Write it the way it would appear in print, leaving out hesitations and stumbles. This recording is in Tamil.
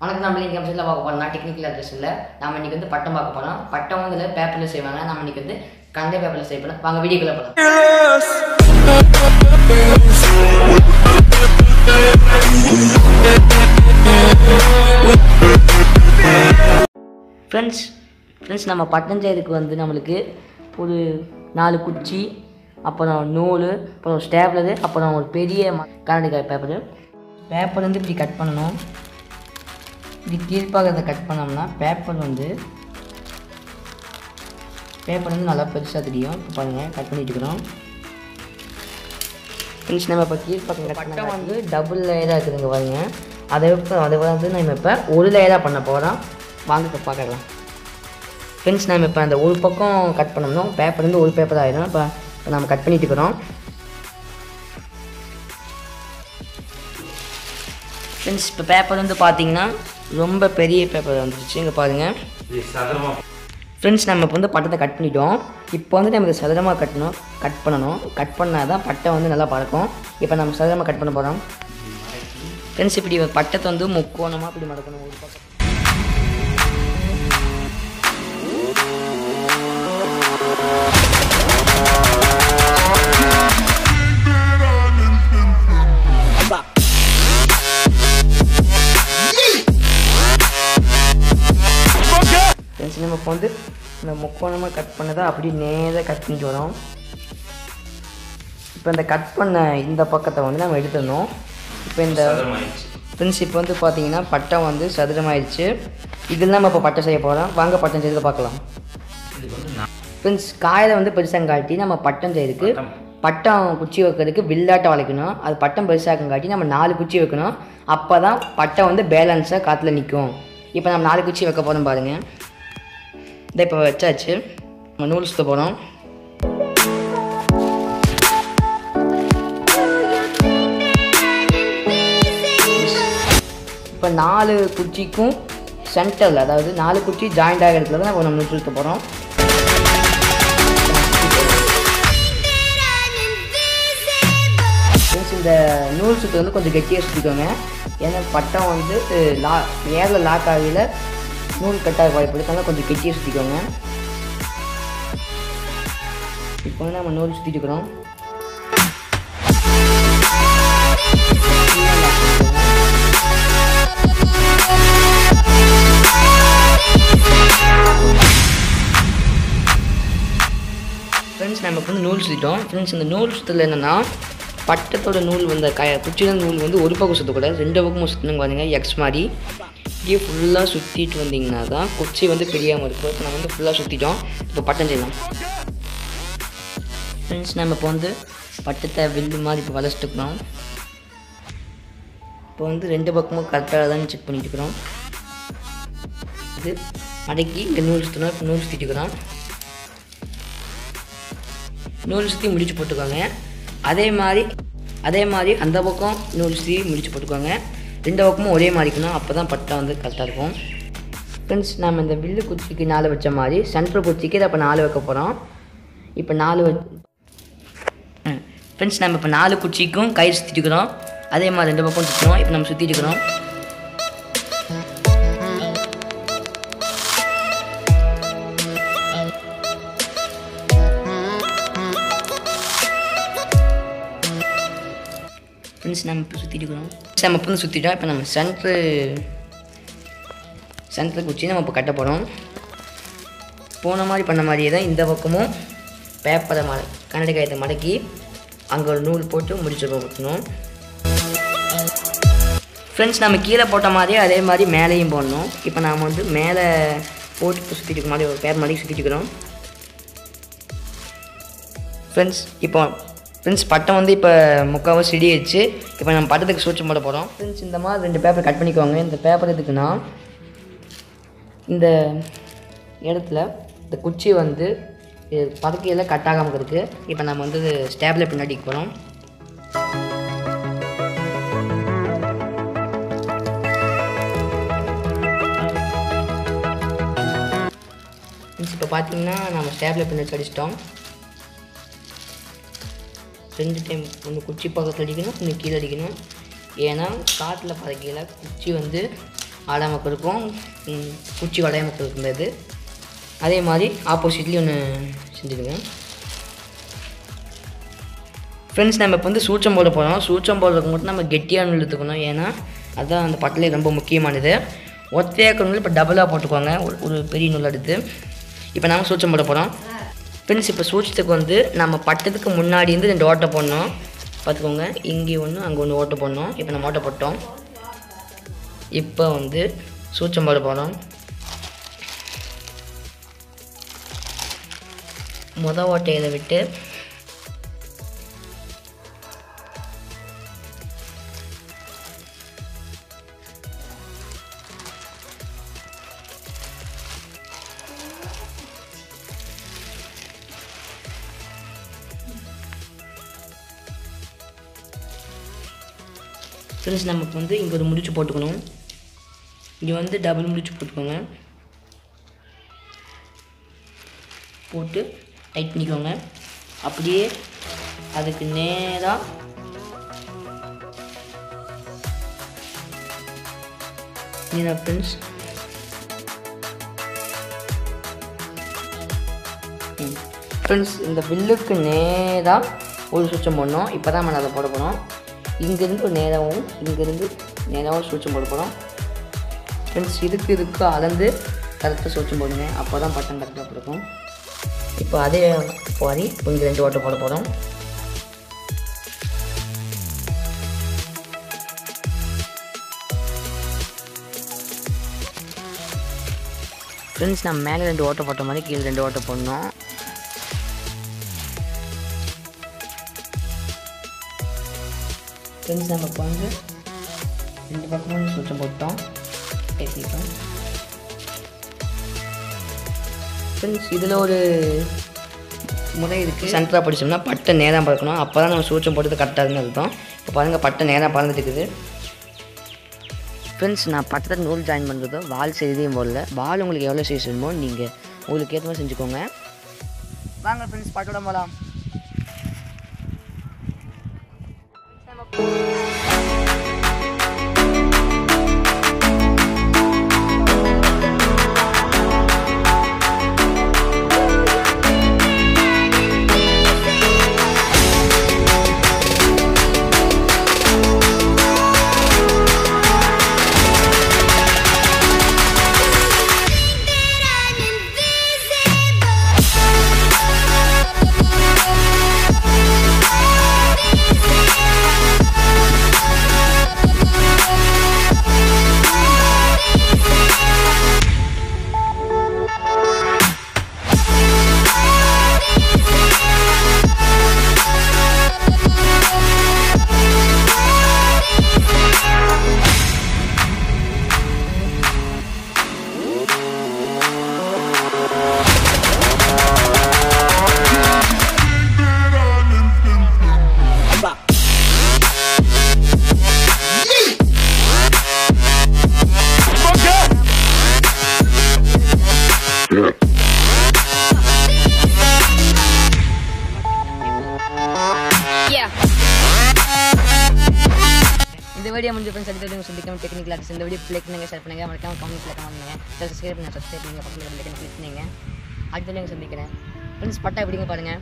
வணக்கம் நம்ம இன்றைக்கி வெப்சைட்டில் பார்க்க போகிறோம்னா டெக்னிக்கல் அட்ரஸில் நம்ம இன்றைக்கி வந்து பட்டம் பார்க்க போகிறோம். பட்டம் வந்து இதில் பேப்பரில் செய்வாங்க. நம்ம இன்றைக்கி வந்து கண்டே பேப்பரில் செய்யப்படும். வாங்க வீடியோக்குள்ளே போகலாம். ஃப்ரெண்ட்ஸ் நம்ம பட்டம் செய்யறதுக்கு வந்து நம்மளுக்கு ஒரு 4 குச்சி, அப்புறம் நூல், அப்புறம் ஸ்டேப்லரு, அப்புறம் ஒரு பெரிய கரண்டிக்காய் பேப்பர் வந்து இப்படி கட் பண்ணணும். இப்படி கீழ்ப்பாகிறத கட் பண்ணோம்னா பேப்பர் வந்து நல்லா பெருசாக தெரியும். இப்போ பாருங்கள் கட் பண்ணிட்டு இருக்கிறோம். ஃப்ரெண்ட்ஸ் நம்ம இப்போ கீழ்ப்பாக்க பட்டம் வந்து டபுள் லேயராக இருக்குதுங்க பாருங்க. அதை வந்து நம்ம இப்போ ஒரு லேயராக பண்ண போகிறோம். வாங்க இப்போ பார்க்கலாம். ஃப்ரெண்ட்ஸ் நம்ம இப்போ அந்த ஒரு பக்கம் கட் பண்ணோம்னா பேப்பர் வந்து ஒரு பேப்பர் ஆகிடும். இப்போ நம்ம கட் பண்ணிட்டு இருக்கிறோம். ஃப்ரெண்ட்ஸ் இப்போ பேப்பர் வந்து பார்த்தீங்கன்னா ரொம்ப பெரிய பேப்பர் வந்துருச்சு. இங்கே பாருங்கள் ஃப்ரெண்ட்ஸ், நம்ம இப்போ வந்து பட்டத்தை கட் பண்ணிட்டோம். இப்போ வந்து நம்ம இதை சதுரமாக கட் பண்ணணும். கட் பண்ணால் தான் பட்டை வந்து நல்லா பறக்கும். இப்போ நம்ம சதுரமாக கட் பண்ண போகிறோம். ஃப்ரெண்ட்ஸ், இப்படி பட்டத்தை வந்து முக்கோணமாக இப்படி மடக்கணும். ஒரு பக்கம் நம்ம இப்போ வந்து இந்த முக்கோணமாக கட் பண்ணதை அப்படி நேராக கட் பண்ணிட்டு வரோம். இப்போ இந்த கட் பண்ண இந்த பக்கத்தை வந்து நம்ம எடுத்துடணும். இப்போ இந்த ஃப்ரெண்ட்ஸ் இப்போ வந்து பார்த்தீங்கன்னா பட்டம் வந்து சதுரமாயிடுச்சு. இதில் நம்ம இப்போ பட்டம் செய்ய போகிறோம். வாங்க பட்டம் செய்து பார்க்கலாம். ஃப்ரெண்ட்ஸ், காயில் வந்து பெருசாக காட்டி நம்ம பட்டம் செய்யறதுக்கு பட்டம் குச்சி வைக்கிறதுக்கு வில்லாட்டம் வளைக்கணும். அது பட்டம் பெருசாக காட்டி நம்ம 4 குச்சி வைக்கணும். அப்போ தான் பட்டம் வந்து பேலன்ஸாக காற்றுல நிற்கும். இப்போ நம்ம 4 குச்சி வைக்க போகிறோம் பாருங்கள். இதை இப்போ வச்சாச்சு. நம்ம நூல் சுற்ற போகிறோம். இப்போ 4 குச்சிக்கும் சென்டரில், அதாவது 4 குச்சி ஜாயிண்ட் ஆகிற இடத்துல தான் நம்ம நூல் சுற்ற போகிறோம். இந்த நூல் சுற்று வந்து கொஞ்சம் கெட்டியாக சுற்றிக்கோங்க. ஏன்னா பட்டம் வந்து ஏரில் லாக் ஆகையில் நூல் கட்டாக வாய்ப்பு கொஞ்சம் கெட்டியாக சுற்றிக்கோங்க. இப்போ வந்து நம்ம நூல் சுற்றிட்டு இருக்கிறோம். ஃப்ரெண்ட்ஸ், நம்ம வந்து நூல் சுற்றிட்டோம். ஃப்ரெண்ட்ஸ், இந்த நூல் சுற்றல என்னென்னா பட்டத்தோட நூல் வந்து குச்சியில் நூல் வந்து ஒரு பக்கம் சுற்றக்கூடாது, 2 பக்கமும் சுற்றணும். பாருங்க எக்ஸ் மாதிரி இப்படியே ஃபுல்லாக சுற்றிட்டு வந்தீங்கன்னா தான் குச்சி வந்து பெரியாமல் இருக்கும். இப்போ நம்ம வந்து ஃபுல்லாக சுற்றிட்டோம். இப்போ பட்டம் செய்யலாம். ஃப்ரெண்ட்ஸ், நம்ம இப்போ வந்து பட்டத்தை வில்லு மாதிரி இப்போ வளைச்சிட்டுக்கிறோம். இப்போ வந்து 2 பக்கமும் கரெக்டாக தான் செக் பண்ணிட்டு இருக்கிறோம். இது மடக்கி இங்கே நூல் சுற்றணும். இப்போ நூல் சுற்றிட்டுக்கிறோம். நூல் சுற்றி முடிச்சு போட்டுக்கோங்க. அதே மாதிரி அந்த பக்கம் நூல் சுற்றி முடிச்சு போட்டுக்கோங்க. 2 பக்கமும் ஒரே மாதிரி இருக்கணும். அப்போ தான் பட்டம் வந்து கரெக்டாக இருக்கும். ஃப்ரெண்ட்ஸ், நம்ம இந்த வில்லு குச்சிக்கு 4 வச்ச மாதிரி சென்டர் குச்சிக்கு இதை இப்போ 4 வைக்க போகிறோம். இப்போ 4 ஃப்ரெண்ட்ஸ், நம்ம இப்போ 4 குச்சிக்கும் கை சுற்றிட்டுக்கிறோம். அதே மாதிரி 2 பக்கம் சுற்றணும். இப்போ நம்ம சுற்றிட்டு இருக்கிறோம். ஃப்ரெண்ட்ஸ், நம்ம இப்போ சுற்றிட்டுக்கிறோம். நம்ம இப்போ சுற்றிட்டோம். இப்போ நம்ம சென்டர் குச்சி நம்ம இப்போ கட்ட போகிறோம். போன மாதிரி பண்ண மாதிரியே தான் இந்த பக்கமும் பேப்பரை கண்ணாடி காயத்தை மடக்கி அங்கே ஒரு நூல் போட்டு முடிச்சு போட்டணும். ஃப்ரெண்ட்ஸ், நம்ம கீழே போட்ட மாதிரியே அதே மாதிரி மேலேயும் போடணும். இப்போ நாம் வந்து மேலே போட்டு சுற்றிட்டு இருக்க மாதிரி ஒரு பேப்பர் மாதிரி சுற்றிட்டுக்கிறோம். ஃப்ரெண்ட்ஸ், பட்டம் வந்து இப்போ முக்கால்வாசி ரெடி ஆயிடுச்சு. இப்போ நம்ம பட்டத்துக்கு சூட்சம் போட போகிறோம். ஃப்ரெண்ட்ஸ், இந்த மாதிரி 2 பேப்பர் கட் பண்ணிக்குவாங்க. இந்த பேப்பர் எதுக்குன்னா இந்த இடத்துல இந்த குச்சி வந்து பதக்கையில் கட் ஆகாமல் இருக்குது. இப்போ நம்ம வந்து ஸ்டேப்லர் பின்னாடி போகிறோம். ஃப்ரெண்ட்ஸ், இப்போ பார்த்தீங்கன்னா நம்ம ஸ்டேப்லர் பின்னாடி அடிச்சிட்டோம். 2 டைம் ஒன்று குச்சி பக்கத்தில் அடிக்கணும், ஒன்று கீழே அடிக்கணும். ஏன்னா காட்டில் பறக்கையில் குச்சி வந்து ஆடாமல் இருக்கும், குச்சி உடையாமல் இருந்தது. அதே மாதிரி ஆப்போசிட்லேயும் ஒன்று செஞ்சுடுங்க. ஃப்ரெண்ட்ஸ் நம்ம இப்போ வந்து சூச்சம் போட போகிறோம். சூச்சம் போடுறதுக்கு மட்டும் நம்ம கெட்டியாக நூல் எடுத்துக்கணும். ஏன்னா அதுதான் அந்த பட்டிலே ரொம்ப முக்கியமானது. ஒத்தையாக்க நூல் இப்போ டபுளாக போட்டுக்கோங்க, ஒரு பெரிய நூல் எடுத்து. இப்போ நாங்கள் சூச்சம் போட போகிறோம். ஃப்ரெண்ட்ஸ் இப்போ சூச்சத்துக்கு வந்து நம்ம பட்டத்துக்கு முன்னாடி இருந்து 2 ஓட்டை போடணும். பார்த்துக்கோங்க, இங்கே ஒன்று அங்கே ஒன்று ஓட்டை போடணும். இப்போ நம்ம ஓட்டை போட்டோம். இப்போ வந்து சூச்சம் போட போகிறோம். ஓட்டையை விட்டு ஃப்ரெண்ட்ஸ் நமக்கு வந்து இங்கே ஒரு முடிச்சு போட்டுக்கணும். இங்கே வந்து டபுள் முடிச்சு போட்டுக்கோங்க. போட்டு டைட் பண்ணிக்கோங்க. அப்படியே அதுக்கு நேராக ஃப்ரெண்ட்ஸ் ஃப்ரெண்ட்ஸ் இந்த வில்லுக்கு நேராக ஒரு சுவிட்சம் போடணும். இப்போ தான் நம்ம அதை போட போகிறோம். இங்கேருந்து ஒரு நேராகவும் இங்கேருந்து நேராகவும் சுவிட்சம் போட போகிறோம். ஃப்ரெண்ட்ஸ் இதுக்கு அளந்து கரெக்டாக சுவிட்சம் போடுங்க. அப்போ தான் பட்டன் கரெக்டாக கொடுக்கும். இப்போ அதே மாதிரி இங்கே 2 ஓட்டை போட போகிறோம். ஃப்ரெண்ட்ஸ் நம்ம மேலே 2 ஓட்டை போட்ட மாதிரி கீழே 2 ஓட்டை போடணும். ஃப்ரெண்ட்ஸ் நம்ம இப்போ வந்து 2 பக்கமும் சுவிட்சம் போட்டோம், பேசிட்டோம். ஃப்ரெண்ட்ஸ் இதில் ஒரு முறை இருக்குது. சென்டராக படித்தோம்னா பட்டை நேராக பறக்கணும். அப்போ தான் நம்ம சூச்சம் போட்டது கரெக்டாக இருக்குன்னு அர்த்தம். இப்போ பாருங்கள், பட்டை நேராக பறந்துட்டு இருக்குது. ஃப்ரெண்ட்ஸ் நான் பட்டத்தில் நூல் ஜாயின் பண்ணுறதோ வால் செய்தையும் போடல. வால் உங்களுக்கு எவ்வளோ சைஸ் வேணுமோ நீங்கள் உங்களுக்கு ஏற்ற மாதிரி செஞ்சுக்கோங்க. வாங்க ஃப்ரெண்ட்ஸ் பட்டோட போகலாம். இந்த வீடியோ முடிஞ்ச ஃப்ரெண்ட்ஸ் அடுத்த வீடியோ சந்திக்காம டெக்னிக்கல் ஆர்டிஸ்ட். இந்த வீடியோ லைக் பண்ணுங்க, ஷேர் பண்ணுங்க, மறக்காம கமெண்ட்ஸ்ல கமெண்ட் பண்ணுங்க, சப்ஸ்கிரைப் பண்ணுங்க, பக்கத்துல பெல் ஐகானை கிளிக் பண்ணுங்க. அடுத்த வீடியோ சந்திக்கிறேன் ஃப்ரெண்ட்ஸ். பட்டா எப்படிங்க பாருங்க.